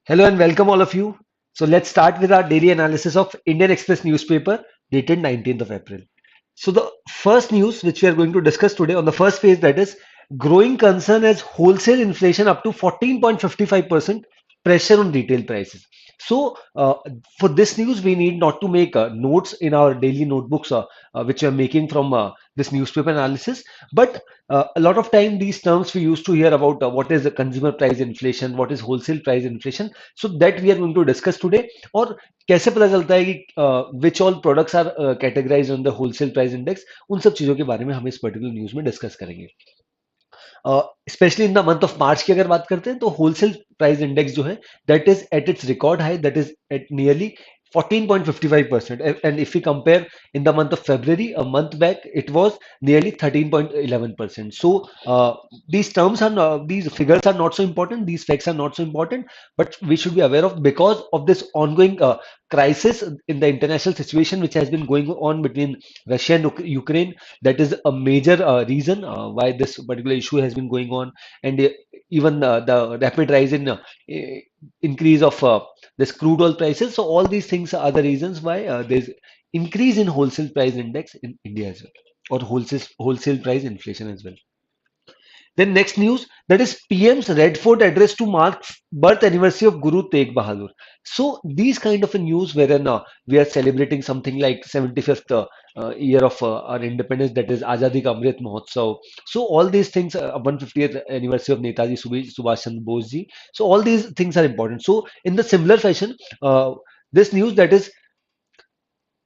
Hello and welcome all of you. So let's start with our daily analysis of Indian Express newspaper dated 19th of April. So the first news which we are going to discuss today on the first page, that is growing concern as wholesale inflation up to 14.55%, pressure on retail prices. So for this news we need not to make notes in our daily notebooks which we are making from this newspaper analysis, but a lot of time these terms we used to hear about what is the consumer price inflation, what is wholesale price inflation, so that we are going to discuss today. और कैसे पता चलता है कि which all products are categorize on the wholesale price index, उन सब चीजों के बारे में हम इस पर्टिकुलर न्यूज में डिस्कस करेंगे। Specially in the month of March की अगर बात करते हैं तो होलसेल प्राइस इंडेक्स जो है that is at its record high, that is at nearly 14.55%, and if we compare in the month of February, a month back, it was nearly 13.11%. So these figures are not so important, these facts are not so important, but we should be aware of because of this ongoing crisis in the international situation which has been going on between Russia and Ukraine. That is a major reason why this particular issue has been going on, and even the rapid rise in eh, increase of this crude oil prices. So all these things are the reasons why there's increase in wholesale price index in India as well, or wholesale price inflation as well. Then next news, that is PM's Red Fort address to mark birth anniversary of Guru Tegh Bahadur. So these kind of a news wherein we are celebrating something like 75th year of our independence, that is Azadi Ka Amrit Mahotsav. So all these things, 150th anniversary of Netaji Subhash Chandra Bose ji. So all these things are important. So in the similar fashion, this news, that is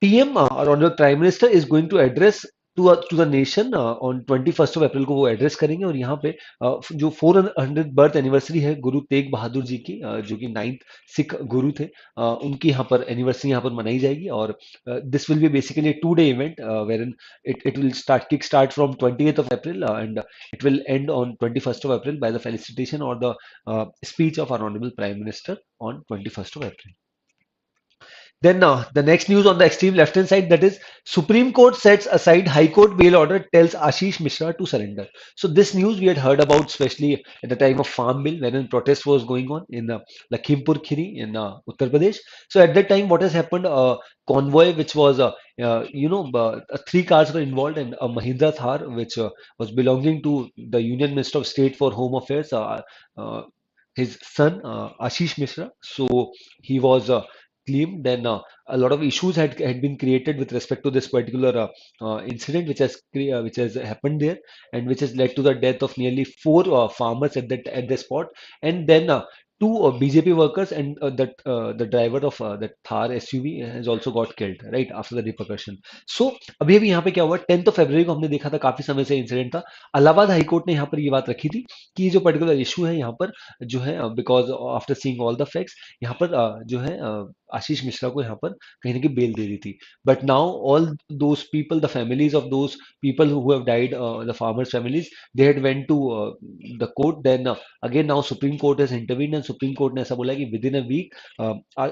PM or Honorable Prime Minister is going to address to the nation on 21st of अप्रैल को वो address करेंगे, और यहाँ पे जो 400 birth anniversary है गुरु तेग बहादुर जी की, जो कि 9th सिख गुरु थे, उनकी यहाँ पर एनिवर्सरी यहाँ पर मनाई जाएगी। और this will be basically a 2-day event wherein it will start from 20th of April and it will end on 21st of April by the felicitation or the speech of our Honorable Prime Minister on 21st of April. Then the next news on the extreme left hand side, that is Supreme Court sets aside High Court bail order, tells Ashish Mishra to surrender. So this news we had heard about, especially at the time of Farm Bill, when protest was going on in Lakhimpur Kheri in Uttar Pradesh. So at that time, what has happened? A convoy which was, 3 cars were involved, and a Mahindra Thar which was belonging to the Union Minister of State for Home Affairs, his son Ashish Mishra. So he was claimed. Then a lot of issues had been created with respect to this particular incident which has happened there, and which has led to the death of nearly 4 farmers at the spot, and then two BJP workers, and the driver of that Thar SUV has also got killed right after the repercussion. So अभी यहाँ पे क्या हुआ, 10th of February को हमने देखा था, काफी समय से इंसिडेंट था। इलाहाबाद हाई कोर्ट ने यहाँ पर ये बात रखी थी कि जो पर्टिकुलर इशू है यहाँ पर जो है, because after seeing all the facts, यहाँ पर जो है आशीष मिश्रा को यहाँ पर कहीं ना कहीं बेल दे दी थी। But now all those people, the families of those people who have died, the farmers families, they had went to the court. Then again now supreme court has intervened, and supreme court ने ऐसा बोला कि within a week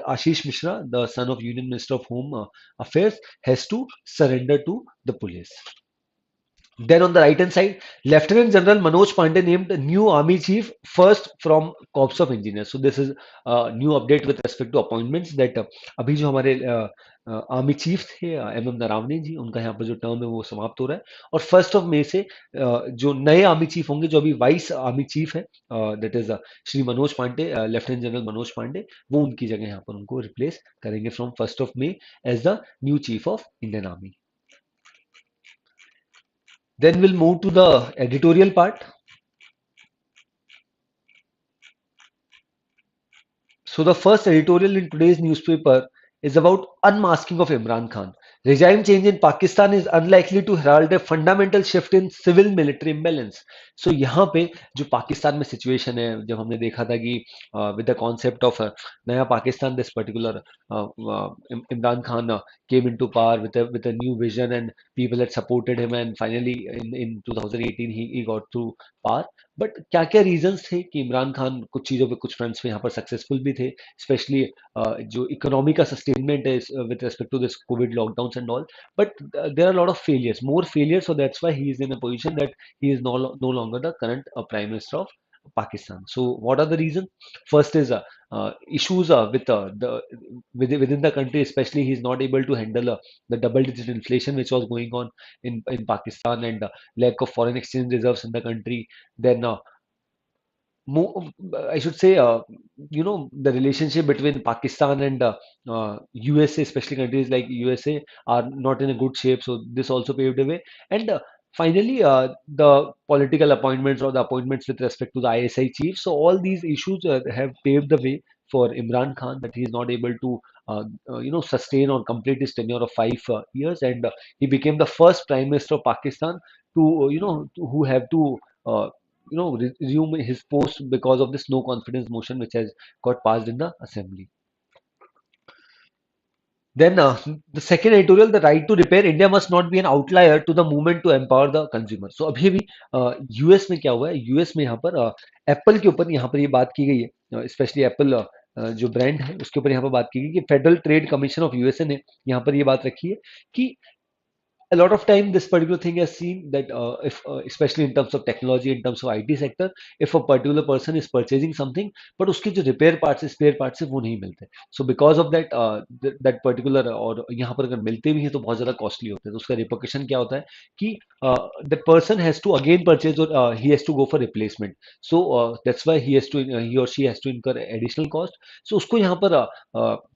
Ashish Mishra, the son of union minister of home affairs, has to surrender to the police. Then on the right hand side, Lieutenant General Manoj Pandey named new Army Chief, first from Corps of Engineers. So this is a new update with respect to appointments, that अभी जो हमारे army chief थे MM Naravane जी, उनका यहाँ पर जो term है वो समाप्त हो रहा है, और 1st of May से जो नए आर्मी चीफ होंगे, जो अभी वाइस आर्मी चीफ है, that is Shri Manoj Pande, lieutenant general Manoj Pande, वो उनकी जगह यहाँ पर उनको रिप्लेस करेंगे from 1st of May as the new chief of Indian army. Then we'll move to the editorial part. So the first editorial in today's newspaper is about unmasking of Imran Khan. Regime change in Pakistan is unlikely to herald a fundamental shift in civil military imbalance. So यहाँ पे जो पाकिस्तान में situation है, जब हमने देखा था कि with the concept of नया Pakistan, this particular Imran Khan came into power with a new vision, and people had supported him, and finally in 2018 he got to power. But क्या क्या रीजंस थे कि इमरान खान कुछ चीज़ों पे, कुछ फ्रंट्स पे यहाँ पर सक्सेसफुल भी थे, स्पेशली जो इकोनॉमी का सस्टेनमेंट है with respect to this covid lockdown and all, but there are lot of failures, more failures, so that's why he is in a position that he is no longer the current prime minister of Pakistan. So what are the reasons? First is issues within the country, especially he's not able to handle the double-digit inflation which was going on in Pakistan, and lack of foreign exchange reserves in the country. Then I should say, the relationship between Pakistan and USA, especially countries like USA, are not in a good shape. So this also paved the way. And finally, the political appointments or the appointments with respect to the ISI chief. So all these issues have paved the way for Imran Khan, that he is not able to, sustain or complete his tenure of 5 years, and he became the first prime minister of Pakistan who have to. Resume his post because of this no confidence motion which has got passed in the assembly. Then the second editorial, the right to repair, India must not be an outlier to the movement to empower the consumer. So अभी भी US में क्या हुआ है, US में यहाँ पर Apple के ऊपर यहाँ पर ये बात की गई है, स्पेशली एप्पल जो ब्रांड है उसके ऊपर यहाँ पर बात की गई कि federal trade commission of USA ने यहाँ पर ये बात रखी है कि a lot of time this particular thing has seen that if especially in terms of technology, in terms of IT sector, if a particular person is purchasing something but उसके जो repair parts है, spare parts है, वो नहीं मिलते. So because of that that particular, और यहाँ पर अगर मिलते भी हैं तो बहुत ज़्यादा costly होते हैं. तो उसका repercussion क्या होता है कि the person has to again purchase, or he has to go for replacement. So that's why he or she has to incur additional cost. So उसको यहाँ पर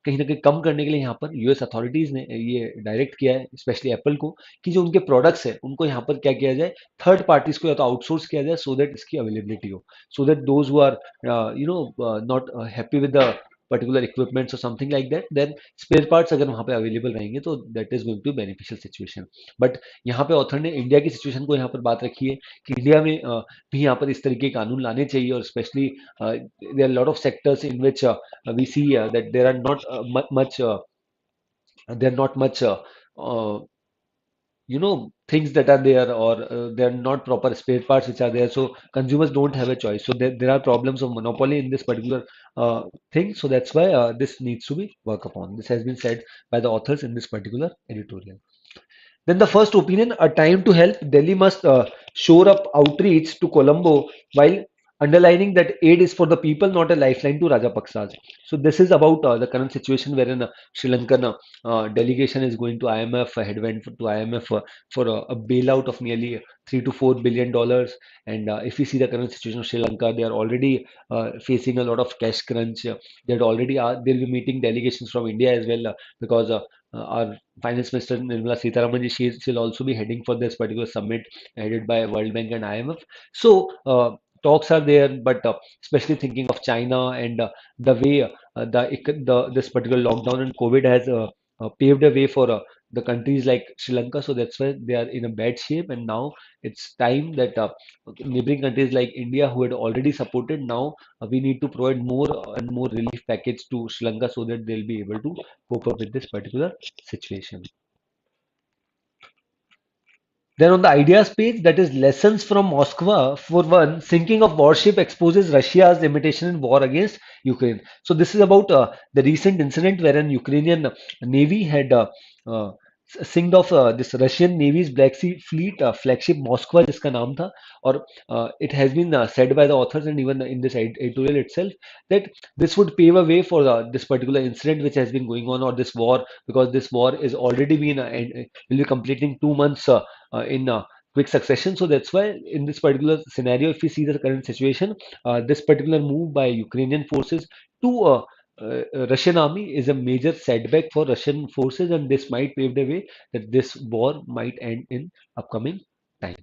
कहीं ना कहीं कम करने के लिए यहाँ पर यूएस अथॉरिटीज ने ये डायरेक्ट किया है, स्पेशली एप्पल को, कि जो उनके प्रोडक्ट्स है उनको यहाँ पर क्या किया जाए, थर्ड पार्टीज को या तो आउटसोर्स किया जाए, सो दैट इसकी अवेलेबिलिटी हो, so that those who are not happy with the particular equipments और something like that, then spare parts अगर वहाँ पे अवेलेबल रहेंगे तो that is going to beneficial situation. But यहाँ पे ऑथर ने इंडिया की सिचुएशन को यहाँ पर बात रखी है कि इंडिया में भी यहाँ पर इस तरीके के कानून लाने चाहिए, और specially there are lot of sectors in which we see that there are not much there are not much things that are there, or there are not proper spare parts which are there, so consumers don't have a choice. So there are problems of monopoly in this particular thing. So that's why this needs to be worked upon. This has been said by the authors in this particular editorial. Then the first opinion, a time to help. Delhi must shore up outreach to Colombo while underlining that aid is for the people, not a lifeline to Rajapaksas. So this is about the current situation wherein Sri Lankan delegation is going to IMF, had went to IMF for a bailout of nearly $3 to $4 billion. And if we see the current situation of Sri Lanka, they are already facing a lot of cash crunch. They'll be meeting delegations from India as well, because our Finance Minister Nirmala Sitharaman ji, she'll also be heading for this particular summit headed by World Bank and IMF. So talks are there, but especially thinking of China and the way this particular lockdown and COVID has paved a way for the countries like Sri Lanka. So that's why they are in a bad shape, and now it's time that neighboring countries like India, who had already supported, now we need to provide more and more relief package to Sri Lanka so that they'll be able to cope up with this particular situation. Then on the ideas page, that is lessons from Moscow. For one, sinking of warship exposes Russia's limitation in war against Ukraine. So this is about the recent incident wherein Ukrainian Navy had uh, sinked off this Russian Navy's Black Sea Fleet flagship Moskva, जिसका नाम था, और it has been said by the authors and even in this editorial itself that this would pave a way for this particular incident which has been going on, or this war, because this war is already been will be completing 2 months in quick succession. So that's why in this particular scenario, if we see the current situation, this particular move by Ukrainian forces to Russian army is a major setback for Russian forces, and this might pave the way that this war might end in upcoming time.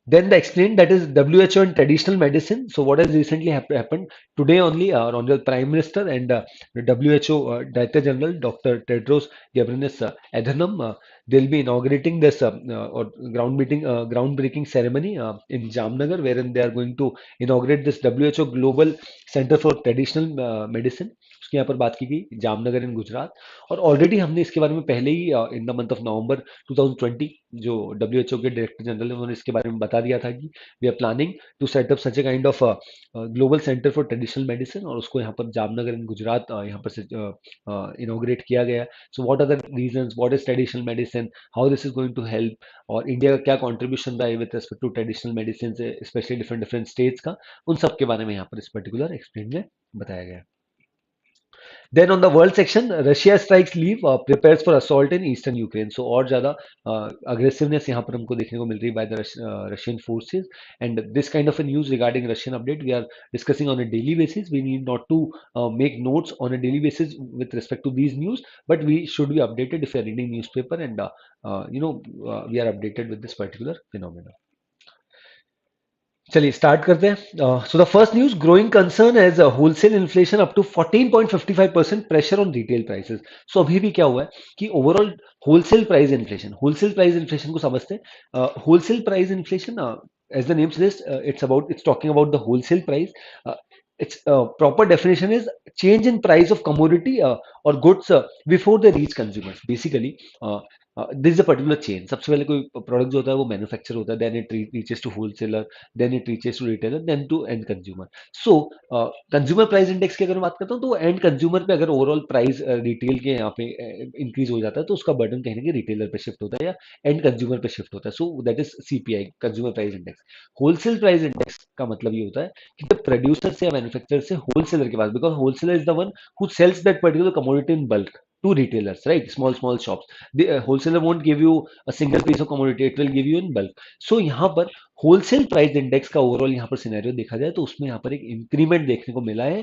Then the explained, that is WHO and traditional medicine. So what has recently happened today only, our honorable Prime Minister and the WHO Director General Dr. Tedros Ghebreyesus Adhanom, they'll be inaugurating this or groundbreaking ceremony in Jamnagar, wherein they are going to inaugurate this WHO Global Center for Traditional Medicine. उसकी यहाँ पर बात की गई जामनगर इन गुजरात, और already हमने इसके बारे में पहले ही in the month of November 2020 जो WHO के डायरेक्टर जनरल है उन्होंने इसके बारे में बता दिया था कि we are planning to set up such a kind of global centre for traditional medicine, और उसको यहाँ पर जामनगर इन गुजरात यहाँ पर से इनोग्रेट किया गया. So what are the reasons, what is traditional medicine, medicine, how this is going to help, और इंडिया का क्या contribution रहा है with respect to traditional medicine, especially different states का, उन सब के बारे में यहाँ पर इस particular explain में बताया गया है. Then on the world section, Russia strikes Lviv, prepares for assault in eastern Ukraine. So और ज़्यादा aggressiveness यहाँ पर हमको देखने को मिल रही है by the Russian forces. And this kind of a news regarding Russian update we are discussing on a daily basis. We need not to make notes on a daily basis with respect to these news, but we should be updated if we are reading newspaper and we are updated with this particular phenomenon. चलिए start करते हैं. So the first news, growing concern as wholesale inflation up to 14.55% pressure on retail prices. So अभी भी क्या हुआ है कि overall wholesale price inflation को समझते हैं. Wholesale price inflation, as the name suggest, it's talking about the wholesale price. its proper definition is change in price of commodity or goods before they reach consumers. Basically, this is a particular chain. सबसे पहले कोई product जो होता है वो manufacture होता है, then it reaches to wholesaler, then it reaches to retailer, then to end consumer. So consumer price index की अगर मैं बात करता हूँ तो एंड कंज्यूमर पे अगर ओवरऑल प्राइस रिटेल के यहाँ पे इंक्रीज हो जाता है तो उसका बर्डन कहीं ना कहीं रिटेलर पे शिफ्ट होता है या एंड कंज्यूमर पे शिफ्ट होता है. So that is CPI, consumer price index. Wholesale price index का मतलब ये होता है कि जब प्रोड्यूसर से या मैन्युफैक्चरर से होलसेलर के पास, because wholesaler is the one who sells that particular commodity in bulk to retailers, right? Small shops. The wholesaler won't give you a single piece of commodity, it will give you in bulk. So यहाँ पर wholesale price index का overall यहाँ पर scenario देखा जाए तो उसमें यहाँ पर एक इंक्रीमेंट देखने को मिला है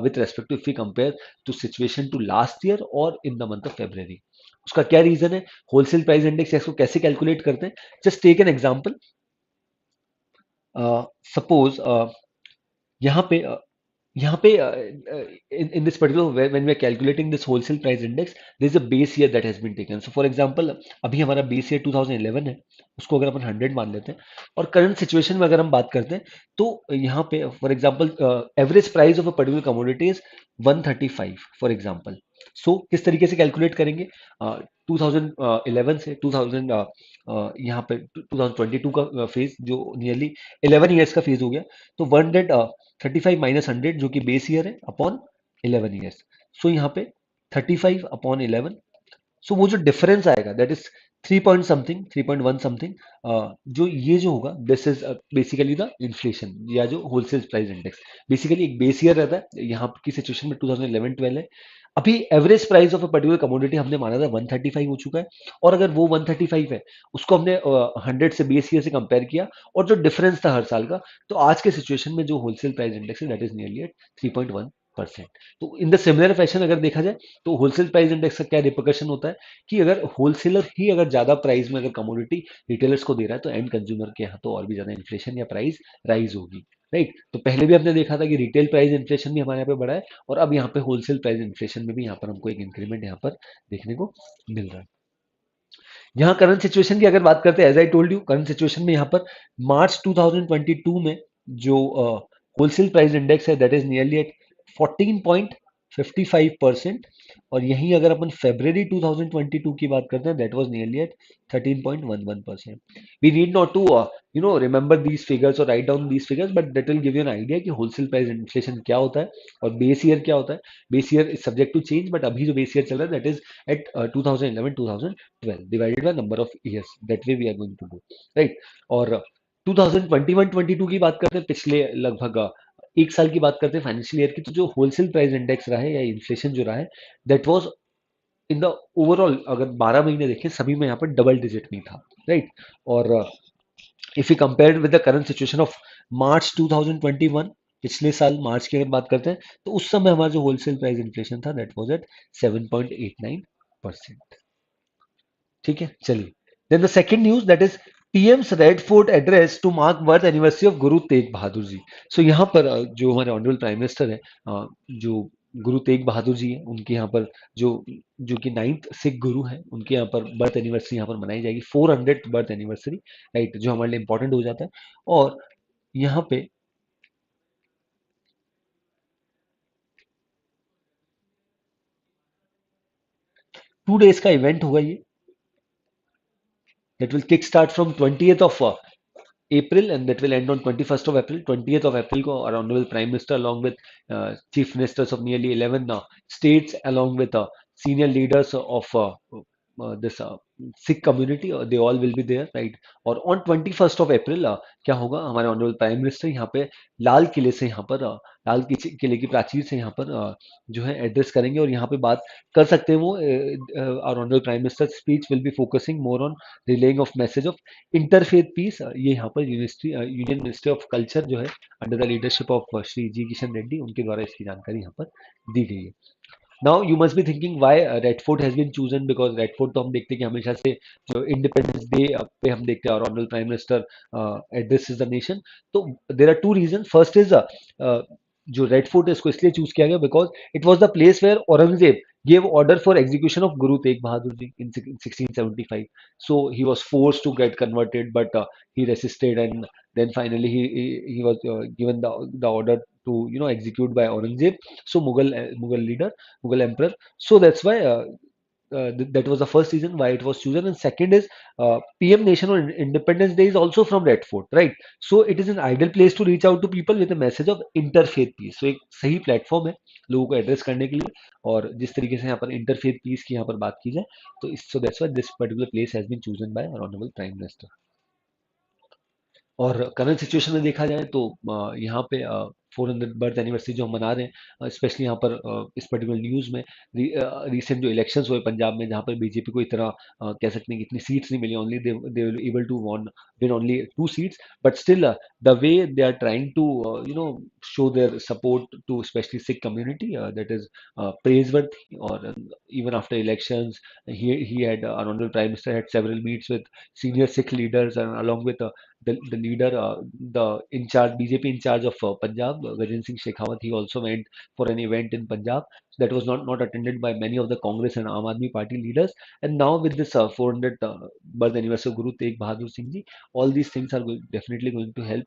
with respect to, if we compare to situation to last year और in the month of February. उसका क्या रीजन है? होलसेल प्राइस इंडेक्स इसको कैसे कैलकुलेट करते हैं? Just take an example. Suppose यहाँ पे in this particular when we are calculating this wholesale price index, there is a base year that has been taken. So for example, अभी हमारा base year 2011 है, उसको अगर अपन 100 मान लेते हैं और करंट सिचुएशन में अगर हम बात करते हैं तो यहाँ पे for example average price of a particular commodity is 135 for example. So किस तरीके से कैलकुलेट करेंगे? 2011 से 2000 यहाँ पे 2022 का फेज जो नियरली 11 ईयर्स का फेज हो गया, तो 135 माइनस 100 जो कि बेस ईयर है अपॉन 11 ईयर्स. सो यहाँ पे 35 अपॉन 11. सो वो जो डिफरेंस आएगा that is 3 point something, 3.1 something, जो ये जो होगा this is basically the inflation या जो होलसेल प्राइस इंडेक्स. बेसिकली एक बेस ईयर रहता है, यहाँ की सिचुएशन में 2011-12 है. अभी average price of a particular commodity हमने माना था 135 हो चुका है, और अगर वो 135 है उसको हमने 100 से बेस ईयर से कंपेयर किया और जो डिफरेंस था हर साल का, तो आज के सिचुएशन में जो होलसेल प्राइस इंडेक्स है दैट इज नियरली एट 3.1%. तो इन द सिमिलर फैशन अगर देखा जाए तो होलसेल प्राइस इंडेक्स का क्या रिपोर्शन होता है कि अगर होलसेलर ही अगर ज्यादा प्राइस में अगर कमोडिटी रिटेलर्स को दे रहा है तो एंड कंज्यूमर के यहाँ तो और भी ज्यादा इन्फ्लेशन या प्राइस राइज होगी, राइट? तो पहले भी हमने देखा था कि रिटेल प्राइस इन्फ्लेशन भी हमारे यहाँ पे बढ़ा है और अब यहाँ पे होलसेल प्राइस इन्फ्लेशन में भी यहाँ पर हमको एक इंक्रीमेंट यहाँ पर देखने को मिल रहा है. यहाँ करंट सिचुएशन की अगर बात करते हैं, as I told you, current situation में यहाँ पर मार्च 2022 में जो होलसेल प्राइस इंडेक्स है दैट इज नियरली एट 14.55%, और यहीं अगर अपन फेब्रवरी 2022 की बात करते हैं that was nearly at 13.11%. We need not to remember these figures और write down these figures, but that will give you an idea कि होलसेल प्राइस इन्फ्लेशन क्या होता है और बेस ईयर क्या होता है. Base year is subject to change, but अभी जो बेस ईयर चल रहा है that is at 2011-2012 divided by number of years. That way we are going to do, right? और 2021-22 की बात करते हैं, पिछले लगभग एक साल की बात करते हैं फाइनेंशियल ईयर की, तो जो होलसेल प्राइस इंडेक्स रहा है या इन्फ्लेशन जो रहा है that was in the overall अगर 12 महीने देखें सभी में यहाँ पर डबल डिजिट में था, राइट? और if you compare with the current situation of March 2021, पिछले साल मार्च की अगर बात करते हैं तो उस समय हमारा जो होलसेल प्राइस इन्फ्लेशन था दैट वाज एट 7.89%. ठीक है, चलिए. Then the second news that is PM's Red Fort address to mark birth anniversary of Guru Tegh Bahadur ji. सो यहाँ पर जो हमारे ऑनरेबल प्राइम मिनिस्टर है, जो गुरु तेग बहादुर जी है, उनके यहाँ पर जो जो कि 9th सिख गुरु है, उनके यहाँ पर बर्थ एनिवर्सरी यहाँ पर मनाई जाएगी, 400th बर्थ एनिवर्सरी, राइट? जो हमारे लिए इंपॉर्टेंट हो जाता है. और यहाँ पे 2 डेज का इवेंट होगा ये. That will kick start from 20th of April and that will end on 21st of April. 20th of April को our honorable Prime Minister along with chief ministers of nearly 11 states along with senior leaders of this Sikh community, they all will be there, right? और on 21st of April क्या होगा, हमारे honourable prime minister यहाँ पे लाल किले से, यहाँ पर किले की प्राचीर से यहाँ पर जो है एड्रेस करेंगे, और यहाँ पे बात कर सकते हैं वो। और honourable prime minister speech will be focusing more on relaying of message of interfaith peace. ये यहाँ पर यूनियन मिनिस्ट्री ऑफ कल्चर जो है under the leadership of Shri G Kishan Reddy, उनके द्वारा इसकी जानकारी यहाँ पर दी गई है। Now you must be thinking why Red Fort has been chosen, because Red Fort तो हम देखते हैं कि हमेशा से जो इंडिपेंडेंस डे पे हम देखते हैं और honourable prime minister addresses the nation. तो there are two reason. First is जो रेड फोर्ट है इसको इसलिए चूज किया गया because it was the place where Aurangzeb gave order for execution of Guru Tegh Bahadur Ji in 1675. So he was forced to get converted, but he resisted, and then finally he was given the order to execute by Aurangzeb. So Mughal leader, Mughal emperor. So that's why that was the first reason why it was chosen. And second is PM Nation on Independence Day is also from Red Fort, right? So it is an ideal place to reach out to people with a message of interfaith peace. So एक सही platform है लोगों को address करने के लिए, और जिस तरीके से यहाँ पर इंटरफेथ पीस की यहाँ पर बात की जाए, तो इस so that's why this particular place has been chosen by honourable prime minister. और करंट सिचुएशन में देखा जाए तो यहाँ पे 400 बर्थ एनिवर्सरी जो हम मना रहे हैं, स्पेशली यहाँ पर इस पर्टिकुलर न्यूज़ में रिसेंट जो इलेक्शंस हुए पंजाब में, जहाँ पर बीजेपी को इतना कह सकते हैं कि इतनी सीट्स नहीं मिली, only they will able to win only 2 seats, but still the way they are trying to show their support to specially Sikh community, that is praiseworthy. और even after elections, he had honorable prime minister had several meets with senior Sikh leaders, and along with the leader, the in charge BJP in charge of Punjab, Gajendra Singh Shekhawat. He also went for an event in Punjab. So that was not attended by many of the Congress and Aam Aadmi Party leaders. And now with this 400 birth anniversary of Guru Tegh Bahadur Singh Ji, all these things are definitely going to help,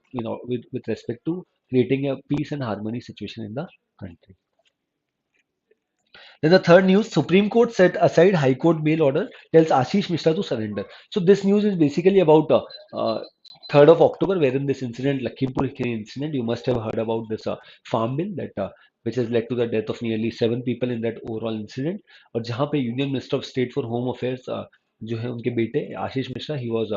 with respect to creating a peace and harmony situation in the country. Then the third news, Supreme Court set aside High Court bail order, tells Ashish Mishra to surrender. So this news is basically about 3rd of October, wherein this incident, Lakhimpur Kheri incident, you must have heard about this farm bill that which has led to the death of nearly 7 people in that overall incident. और जहाँ पे Union Minister of State for Home Affairs जो है उनके बेटे Ashish Mishra, he was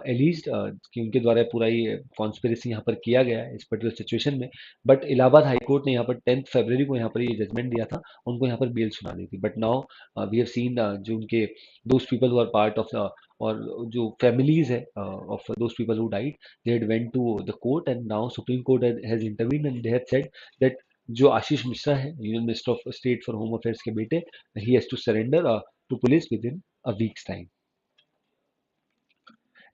एलिज्ड कि उनके द्वारा पूरा ये कॉन्स्पिरेसी यहाँ पर किया गया है इस पर्टिकुलर सिचुएशन में। बट इलाहाबाद हाई कोर्ट ने यहाँ पर 10 फरवरी को यहाँ पर ये जजमेंट दिया था, उनको यहाँ पर बेल सुना दी थी। But now we have seen जो उनके those people who are part of और जो फैमिलीज है of those people who died, they had went to the court, and now supreme court has intervene and they have said that जो आशीष मिश्रा है union minister of state for home affairs के बेटे, he has to surrender to police within a week's time.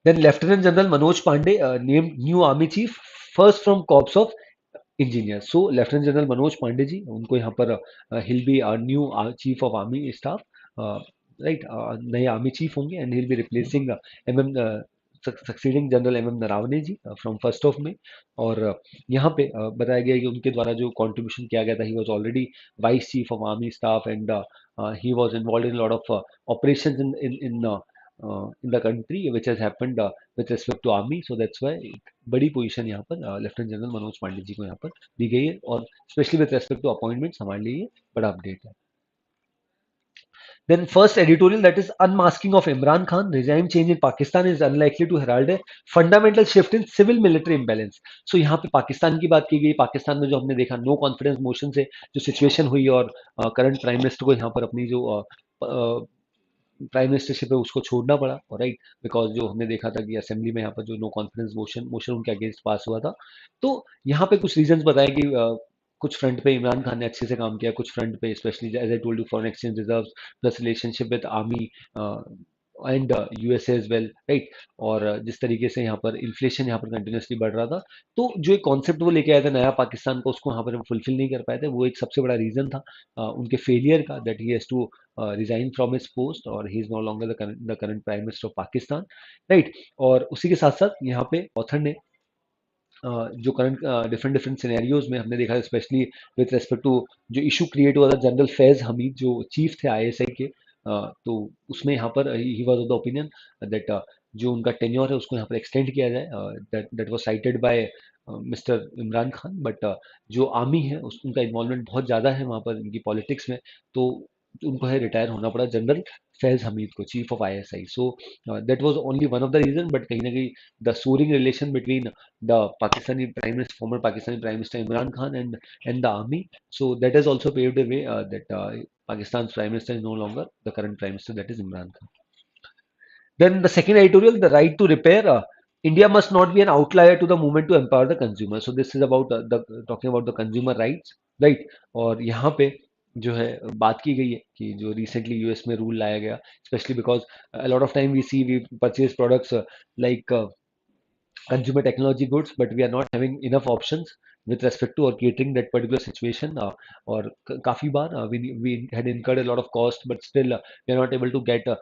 Then Lieutenant General Manoj Pandey named new army chief, first from corps of engineers. So Lieutenant General Manoj Pandey जी, उनको यहाँ पर he'll be our new chief of army staff, right? नए army chief होंगे, and he'll be replacing MM succeeding general MM Naravane ji from 1st of May. और यहाँ पे बताया गया कि उनके द्वारा जो कंट्रीब्यूशन किया गया था, he was already vice chief of army staff, and he was involved in a lot of operations in the country which has happened with respect to army. So that's why बड़ी position यहाँ पर lieutenant general Manoj Pande ji को यहाँ पर दी गई है, और specially with respect to appointments हमारे लिए ये बड़ा अपडेट है। Then first editorial, that is unmasking of Imran Khan, regime change in Pakistan is unlikely to herald a fundamental shift in civil military imbalance. So यहाँ पे पाकिस्तान की बात की गई, पाकिस्तान में जो हमने देखा नो कॉन्फिडेंस मोशन से जो सिचुएशन हुई, और करंट प्राइम मिनिस्टर को यहाँ पर अपनी जो प्राइम मिनिस्टरशिप है उसको छोड़ना पड़ा, राइट? बिकॉज जो हमने देखा था कि असेंबली में यहाँ पर जो नो कॉन्फिडेंस मोशन उनके अगेंस्ट पास हुआ था। तो यहाँ पे कुछ रीजंस बताए कि कुछ फ्रंट पे इमरान खान ने अच्छे से काम किया, कुछ फ्रंट पे specially as I told you foreign exchange reserves plus relationship with army and USA as well, right? और जिस तरीके से यहाँ पर इन्फ्लेशन यहाँ पर कंटिन्यूसली बढ़ रहा था, तो जो एक कॉन्सेप्ट वो लेके आए थे नया पाकिस्तान का, उसको यहाँ पर हम फुलफिल नहीं कर पाए थे। वो एक सबसे बड़ा रीजन था उनके फेलियर का, that he has to resign from his post, और he is no longer the current prime minister of Pakistan, right? और उसी के साथ साथ यहाँ पे ऑथर ने जो करंट डिफरेंट डिफरेंट सिनेरियोज में हमने देखा, स्पेशली विद रेस्पेक्ट टू जो इशू क्रिएट हुआ था जनरल फैज हमीद जो चीफ थे आईएसआई के, तो उसमें यहाँ पर he was of the opinion that जो उनका टेन्योर है उसको यहाँ पर एक्सटेंड किया जाए, that was cited by mister Imran Khan. But जो आर्मी है उनका इन्वॉल्वमेंट बहुत ज़्यादा है वहाँ पर इनकी पॉलिटिक्स में, तो उनको है रिटायर होना पड़ा, जनरल फैज हमीद को, chief of ISI. So that was only one of the reason, बट कहीं ना कहीं the souring relation between the Pakistani prime minister, former Pakistani Prime Minister Imran Khan, and the army. So that has also paved the way that Pakistan's Prime Minister is no longer the current Prime Minister, that is Imran Khan. Then the second editorial, the right to repair. India must not be an outlier to the movement to empower the consumer. So this is about the talking about the consumer rights, right? और यहाँ पे जो है बात की गई है कि जो recently यूएस में रूल लाया गया, especially because a lot of time we purchase products like consumer technology goods, but we are not having enough options with respect to or catering that particular situation. Or काफी बार we had incurred a lot of cost, but still we are not able to get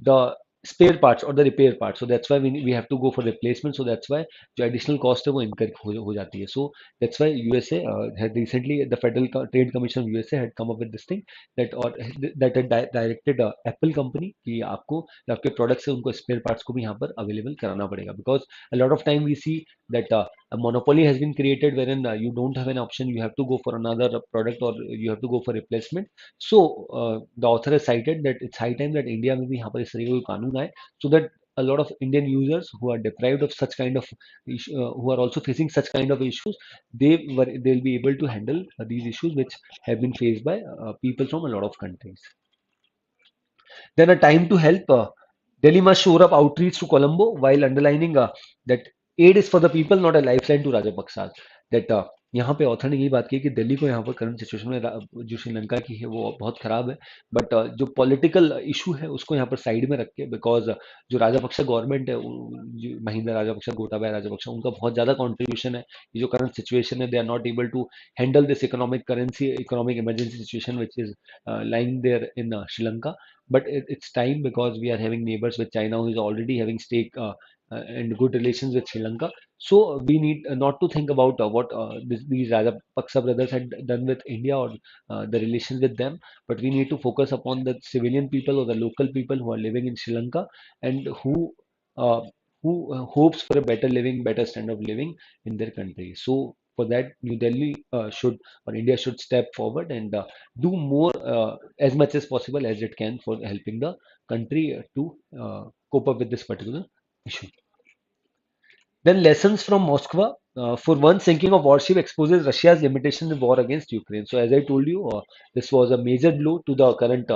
the spare parts or the repair parts. So that's why we have to go for replacement. So that's why जो additional cost है वो incur हो जाती है. So that's why USA had recently, the Federal Trade Commission of USA had come up with this thing that, or that had directed Apple company कि आपको आपके products है उनको spare parts को भी यहाँ पर available कराना पड़ेगा, because a lot of time we see that a monopoly has been created wherein you don't have an option, you have to go for another product or you have to go for replacement. So the author has cited that it's high time that India में भी यहाँ पर इस तरीके का कानून आए, so that a lot of Indian users who are deprived of such kind of who are also facing such kind of issues, they'll be able to handle these issues which have been faced by people from a lot of countries. Then a time to help. Delhi must shore up outreach to Colombo while underlining that aid is for the people, not a lifeline to Rajapaksa. That यहाँ पे author ने यही बात की कि दिल्ली को यहाँ पर करंट सिचुएशन में जो श्रीलंका की है वो बहुत खराब है, बट जो पॉलिटिकल इशू है उसको यहाँ पर साइड में रख के, बिकॉज जो राजापक्सा गवर्नमेंट है, जो महिंदा राजापक्सा, गोटाबाया राजापक्सा, उनका बहुत ज़्यादा कॉन्ट्रीब्यूशन है. ये जो करंट सिचुएशन है, they are not able to handle this economic emergency situation which is lying there in Sri Lanka. But it's time, because we are having neighbors with China who is already having stake and good relations with Sri Lanka. So we need not to think about what these Rajapaksa brothers had done with India or the relations with them, but we need to focus upon the civilian people or the local people who are living in Sri Lanka, and uh, who hopes for a better living, better standard of living in their country. So for that, New Delhi should, or India should step forward and do more as much as possible as it can for helping the country to cope up with this particular issue. Then lessons from Moscow. For one, sinking of warship exposes Russia's limitation in war against Ukraine. So as I told you, this was a major blow to the current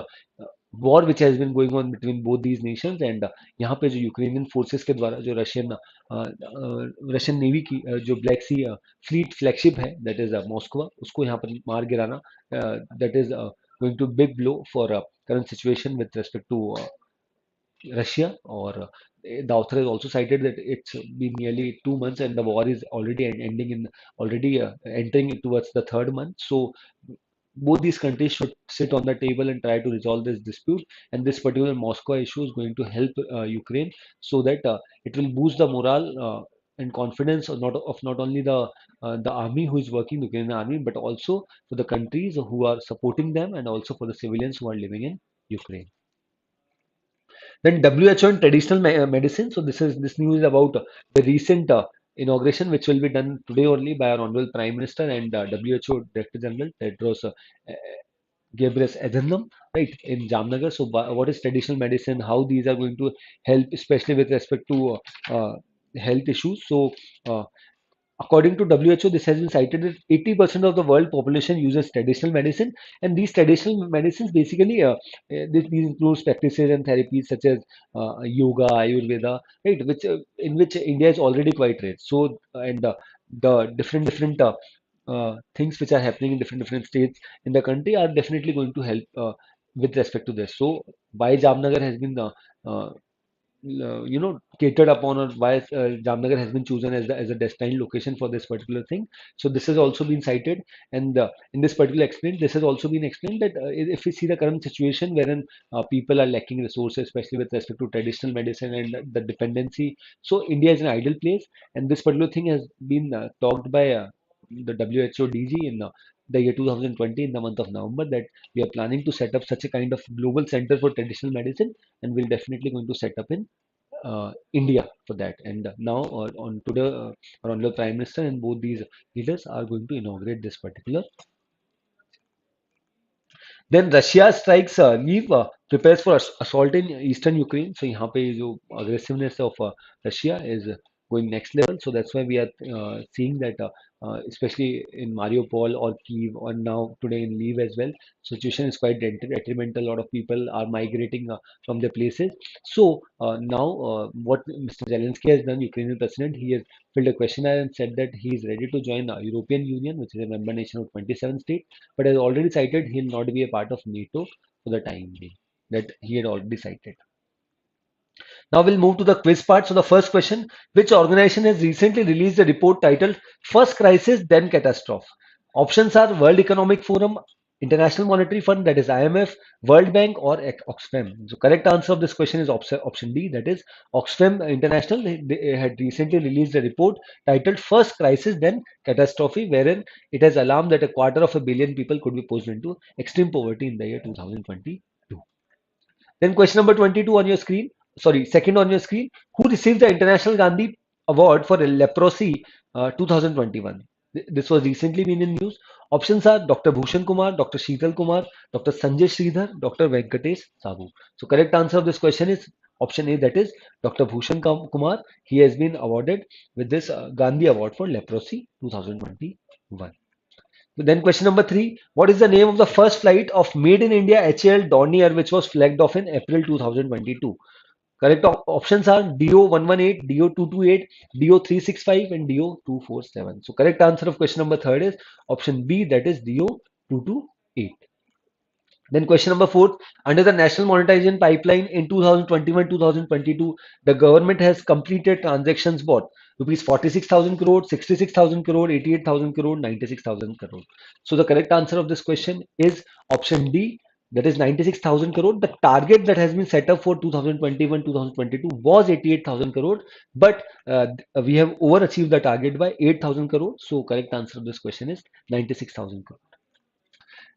war which has been going on between both these nations. And यहाँ पे जो Ukrainian forces के द्वारा जो Russian navy की जो Black Sea fleet flagship है, that is Moscow, उसको यहाँ पर मार गिराना, that is going to big blow for current situation with respect to Russia. Or the author has also cited that it's been nearly 2 months and the war is already ending in, already entering towards the third month. So both these countries should sit on the table and try to resolve this dispute. And this particular Moscow issue is going to help Ukraine, so that it will boost the morale and confidence of not only the army who is working, the Ukrainian army, but also for the countries who are supporting them, and also for the civilians who are living in Ukraine. Then WHO and traditional medicine. So this news is about the recent inauguration, which will be done today only by our honorable Prime Minister and WHO Director General Tedros Ghebreyesus Adhanom, right, in Jamnagar. So what is traditional medicine? How these are going to help, especially with respect to health issues. So according to WHO, this has been cited that 80% of the world population uses traditional medicine, and these traditional medicines basically these includes practices and therapies such as yoga, Ayurveda, right, which in which India is already quite rich. So and the different things which are happening in different states in the country are definitely going to help with respect to this. So why Jamnagar has been uh, catered upon, or why Jamnagar has been chosen as a destination location for this particular thing. So this has also been cited, and in this particular explained, this has also been explained that if we see the current situation wherein people are lacking resources, especially with respect to traditional medicine and the dependency, so India is an ideal place, and this particular thing has been talked by the WHO DG in the year 2020 in the month of November, that we are planning to set up such a kind of global center for traditional medicine, and we're definitely going to set up in India for that. And now on today, our honorable Prime Minister and both these leaders are going to inaugurate this particular. Then Russia strikes Lviv, prepares for assault in eastern Ukraine. So यहाँ पे जो aggressiveness of Russia is going next level. So that's why we are seeing that, especially in Mariupol or Kiev, or now today in Lviv as well, situation is quite detrimental. A lot of people are migrating from their places. So now, what Mr. Zelensky has done, Ukrainian president, he has filled a questionnaire and said that he is ready to join the European Union, which is a member nation of 27 states, but has already cited he'll not be a part of NATO for the time being. That he had already cited. Now we'll move to the quiz part. So the first question: which organization has recently released a report titled "First Crisis, Then Catastrophe"? Options are World Economic Forum, International Monetary Fund, that is IMF, World Bank, or Oxfam. So correct answer of this question is option D, that is Oxfam International. They had recently released a report titled "First Crisis, Then Catastrophe," wherein it has alarmed that a quarter of a billion people could be pushed into extreme poverty in the year 2022. Then question number 22 on your screen. Sorry, second on your screen. Who received the International Gandhi Award for Leprosy 2021? This was recently been in news. Options are Dr. Bhushan Kumar, Dr. Sheetal Kumar, Dr. Sanjay Sridhar, Dr. Venkatesh Sabu. So correct answer of this question is option A, that is Dr. Bhushan Kumar. He has been awarded with this Gandhi Award for Leprosy 2021. Then question number 3. What is the name of the first flight of Made in India HAL Dornier which was flagged off in April 2022? Correct options are DO118, DO228, DO365 and DO247. So correct answer of question number 3 is option B, that is DO228. Then question number 4, under the National Monetization Pipeline in 2021-2022, the government has completed transactions worth rupees 46,000 crore, 66,000 crore, 88,000 crore, 96,000 crore. So the correct answer of this question is option D, that is 96,000 crore. The target that has been set up for 2021-2022 was 88,000 crore, but we have overachieved the target by 8,000 crore. So correct answer of this question is 96,000 crore.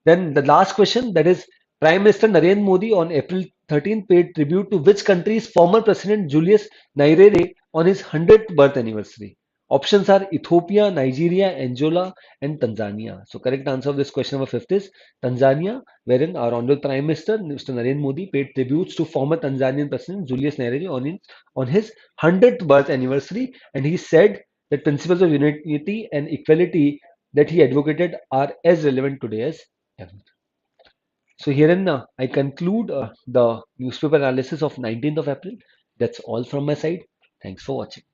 Then the last question, that is Prime Minister Narendra Modi on April 13th paid tribute to which country's former president Julius Nyerere on his 100th birth anniversary? Options are Ethiopia, Nigeria, Angola, and Tanzania. So correct answer of this question number 5th is Tanzania, wherein our Honorable Prime Minister Mr. Narendra Modi paid tributes to former Tanzanian President Julius Nyerere on his 100th birth anniversary, and he said that principles of unity and equality that he advocated are as relevant today as ever. So herein I conclude the newspaper analysis of 19th of April. That's all from my side. Thanks for watching.